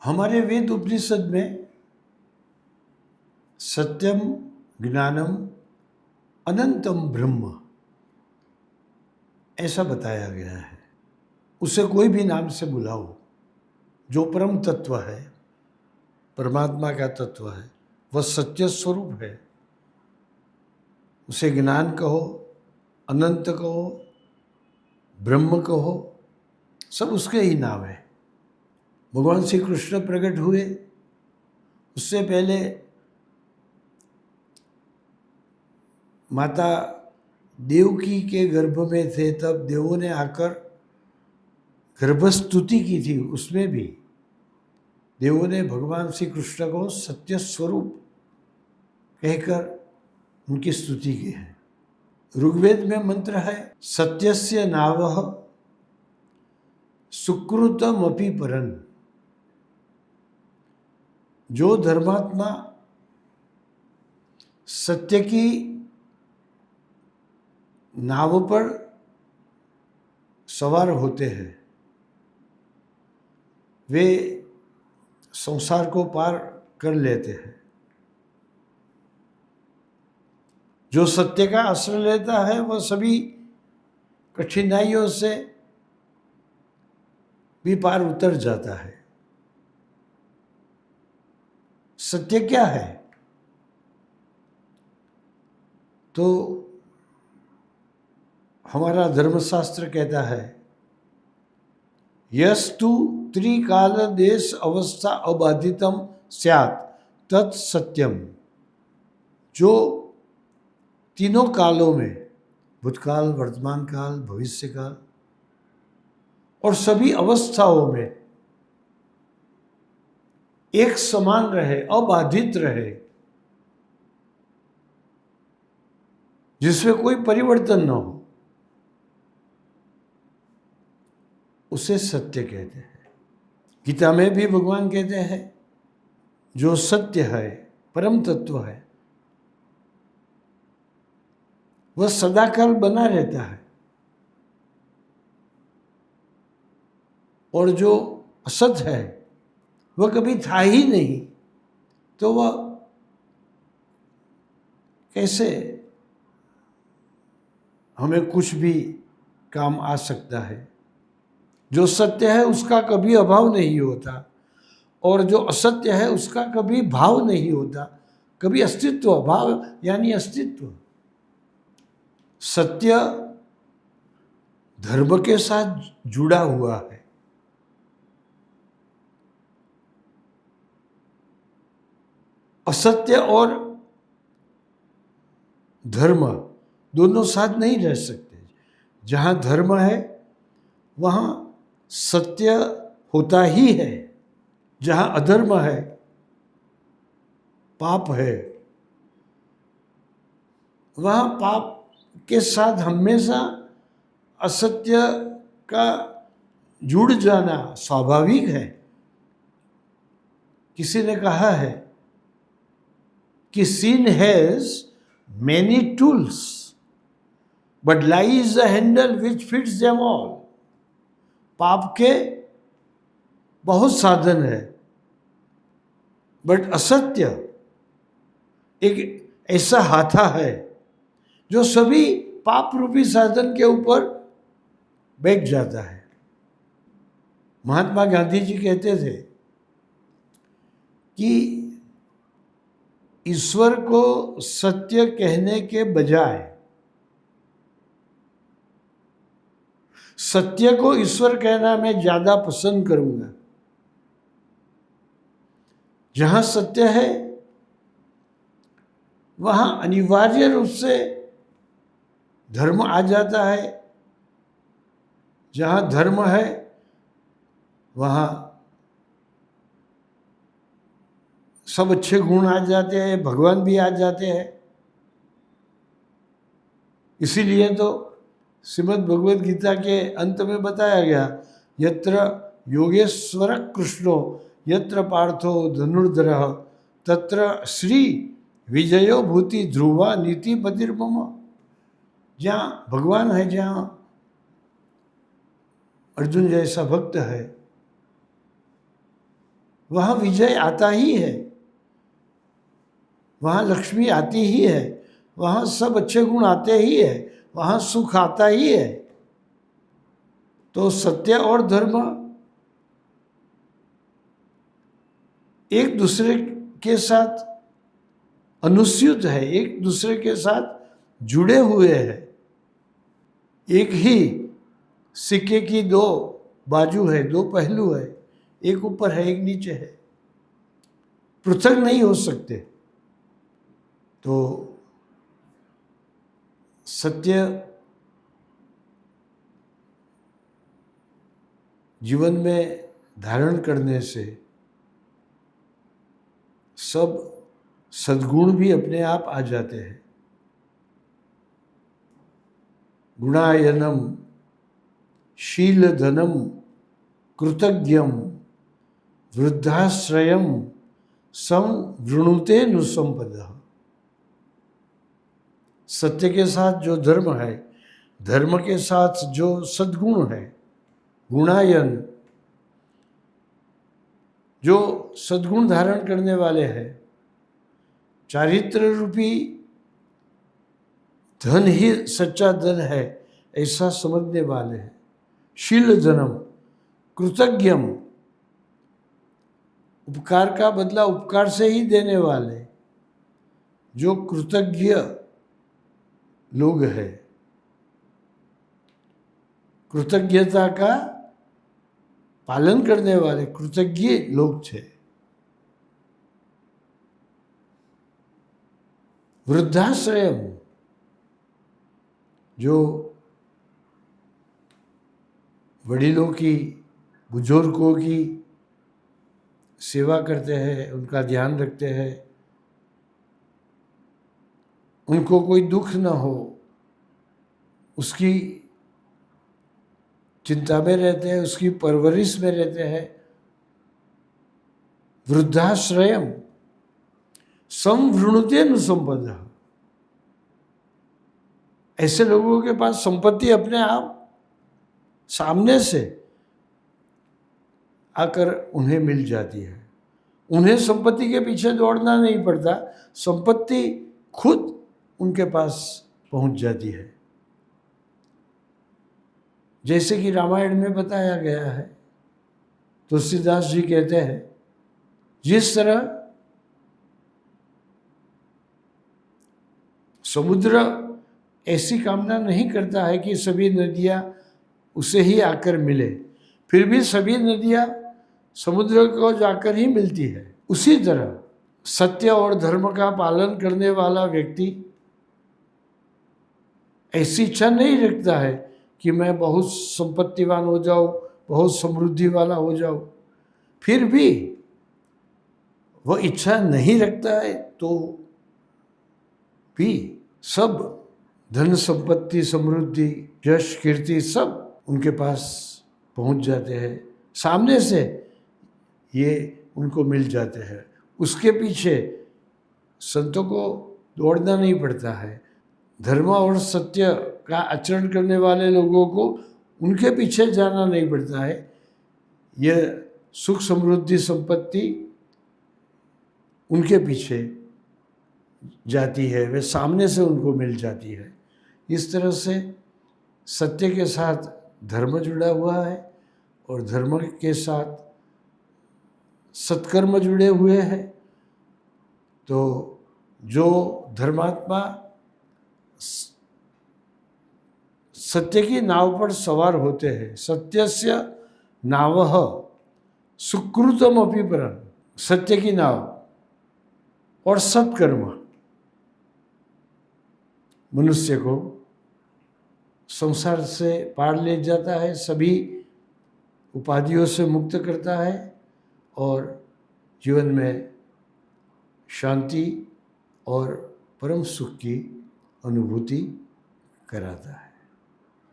हमारे वेद उपनिषद में सत्यम ज्ञानम अनंतम ब्रह्म ऐसा बताया गया है। उसे कोई भी नाम से बुलाओ, जो परम तत्व है, परमात्मा का तत्व है, वह सत्य स्वरूप है। उसे ज्ञान कहो, अनंत कहो, ब्रह्म कहो, सब उसके ही नाम है। भगवान श्री कृष्ण प्रकट हुए, उससे पहले माता देवकी के गर्भ में थे, तब देवों ने आकर गर्भस्तुति की थी। उसमें भी देवों ने भगवान श्री कृष्ण को सत्य स्वरूप कहकर उनकी स्तुति की है। ऋग्वेद में मंत्र है, सत्यस्य नावः सुकृतमपि परन्। जो धर्मात्मा सत्य की नाव पर सवार होते हैं, वे संसार को पार कर लेते हैं। जो सत्य का आश्रय लेता है वह सभी कठिनाइयों से भी पार उतर जाता है। सत्य क्या है? तो हमारा धर्मशास्त्र कहता है, यस्तु त्रिकाल देश अवस्था अबाधितम स्यात् तत्सत्यम। जो तीनों कालों में, भूतकाल, वर्तमान काल, भविष्य काल और सभी अवस्थाओं में एक समान रहे, अबाधित रहे, जिसमें कोई परिवर्तन न हो, उसे सत्य कहते हैं। गीता में भी भगवान कहते हैं, जो सत्य है, परम तत्व है, वह सदाकाल बना रहता है, और जो असत है वह कभी था ही नहीं, तो वह कैसे हमें कुछ भी काम आ सकता है? जो सत्य है उसका कभी अभाव नहीं होता, और जो असत्य है उसका कभी भाव नहीं होता, कभी अस्तित्व। भाव यानी अस्तित्व। सत्य धर्म के साथ जुड़ा हुआ है। असत्य और धर्म दोनों साथ नहीं रह सकते। जहाँ धर्म है वहाँ सत्य होता ही है। जहाँ अधर्म है, पाप है, वहाँ पाप के साथ हमेशा असत्य का जुड़ जाना स्वाभाविक है। किसी ने कहा है कि sin has many tools, but lie is the handle which fits them all. पाप के बहुत साधन है, बट असत्य एक ऐसा हाथा है जो सभी पाप रूपी साधन के ऊपर बैठ जाता है। महात्मा गांधी जी कहते थे कि ईश्वर को सत्य कहने के बजाय सत्य को ईश्वर कहना मैं ज्यादा पसंद करूंगा। जहां सत्य है वहां अनिवार्य रूप से धर्म आ जाता है। जहां धर्म है वहां सब अच्छे गुण आ जाते हैं, भगवान भी आ जाते हैं। इसीलिए तो श्रीमद् भगवद गीता के अंत में बताया गया, यत्र योगेश्वर कृष्णो यत्र पार्थो धनुर्धरः तत्र श्री विजयो भूति ध्रुवा नीति पतिर्मम। जहाँ भगवान है, जहाँ अर्जुन जैसा भक्त है, वहाँ विजय आता ही है, वहाँ लक्ष्मी आती ही है, वहाँ सब अच्छे गुण आते ही है, वहाँ सुख आता ही है। तो सत्य और धर्म एक दूसरे के साथ अनुस्यूत है, एक दूसरे के साथ जुड़े हुए हैं। एक ही सिक्के की दो बाजू है, दो पहलू है, एक ऊपर है एक नीचे है, पृथक नहीं हो सकते। तो सत्य जीवन में धारण करने से सब सद्गुण भी अपने आप आ जाते हैं। गुणायनम शील धनम कृतज्ञम वृद्धाश्रयम संवृणुते नुसंपदा। सत्य के साथ जो धर्म है, धर्म के साथ जो सद्गुण है, गुणायन जो सद्गुण धारण करने वाले हैं, चारित्र रूपी धन ही सच्चा धन है ऐसा समझने वाले हैं। शील धनम कृतज्ञम, उपकार का बदला उपकार से ही देने वाले जो कृतज्ञ लोग हैं, कृतज्ञता का पालन करने वाले कृतज्ञ लोग थे। वृद्धाश्रयम, जो वडीलों की, बुजुर्गों की सेवा करते हैं, उनका ध्यान रखते हैं, उनको कोई दुख न हो उसकी चिंता में रहते हैं, उसकी परवरिश में रहते हैं। वृद्धाश्रयम संवृणुते नुसंपदा, ऐसे लोगों के पास संपत्ति अपने आप सामने से आकर उन्हें मिल जाती है। उन्हें संपत्ति के पीछे दौड़ना नहीं पड़ता, संपत्ति खुद उनके पास पहुंच जाती है। जैसे कि रामायण में बताया गया है, तुलसीदास जी कहते हैं, जिस तरह समुद्र ऐसी कामना नहीं करता है कि सभी नदियां उसे ही आकर मिले, फिर भी सभी नदियां समुद्र को जाकर ही मिलती है। उसी तरह सत्य और धर्म का पालन करने वाला व्यक्ति ऐसी इच्छा नहीं रखता है कि मैं बहुत संपत्तिवान हो जाऊं, बहुत समृद्धि वाला हो जाऊं, फिर भी वह इच्छा नहीं रखता है तो भी सब धन संपत्ति समृद्धि यश कीर्ति सब उनके पास पहुंच जाते हैं, सामने से ये उनको मिल जाते हैं। उसके पीछे संतों को दौड़ना नहीं पड़ता है। धर्म और सत्य का आचरण करने वाले लोगों को उनके पीछे जाना नहीं पड़ता है। यह सुख समृद्धि संपत्ति उनके पीछे जाती है, वे सामने से उनको मिल जाती है। इस तरह से सत्य के साथ धर्म जुड़ा हुआ है और धर्म के साथ सत्कर्म जुड़े हुए हैं। तो जो धर्मात्मा सत्य की नाव पर सवार होते हैं, सत्यस्य नावः सुकृतम अपि परम, सत्य की नाव और सत्कर्म मनुष्य को संसार से पार ले जाता है, सभी उपाधियों से मुक्त करता है और जीवन में शांति और परम सुख की अनुभूति कराता है।